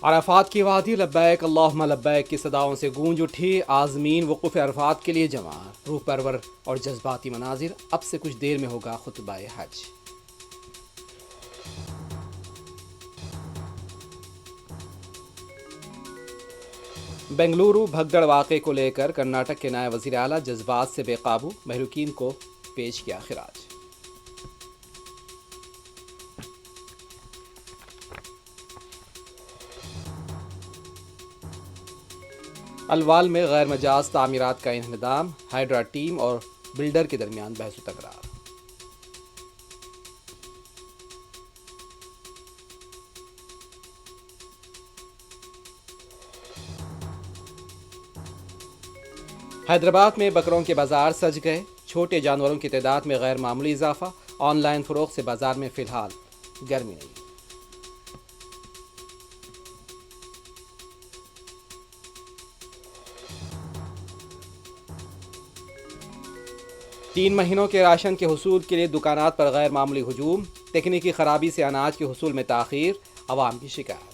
عرفات کی وادی لبیک اللہم لبیک کی صداؤں سے گونج اٹھی، عازمین وقوف عرفات کے لیے جمع، روح پرور اور جذباتی مناظر۔ اب سے کچھ دیر میں ہوگا خطبہ حج۔ بنگلورو بھگدڑ واقعے کو لے کر کرناٹک کے نائب وزیر اعلیٰ جذبات سے بے قابو، محروقین کو پیش کیا خراج۔ الوال میں غیر مجاز تعمیرات کا انہدام، ہائیڈرا ٹیم اور بلڈر کے درمیان بحث و تکرار۔ حیدرآباد میں بکروں کے بازار سج گئے، چھوٹے جانوروں کی تعداد میں غیر معمولی اضافہ، آن لائن فروخت سے بازار میں فی الحال گرمی نہیں۔ 3 مہینوں کے راشن کے حصول کے لیے دکانات پر غیر معمولی ہجوم، تکنیکی خرابی سے اناج کے حصول میں تاخیر، عوام کی شکایت۔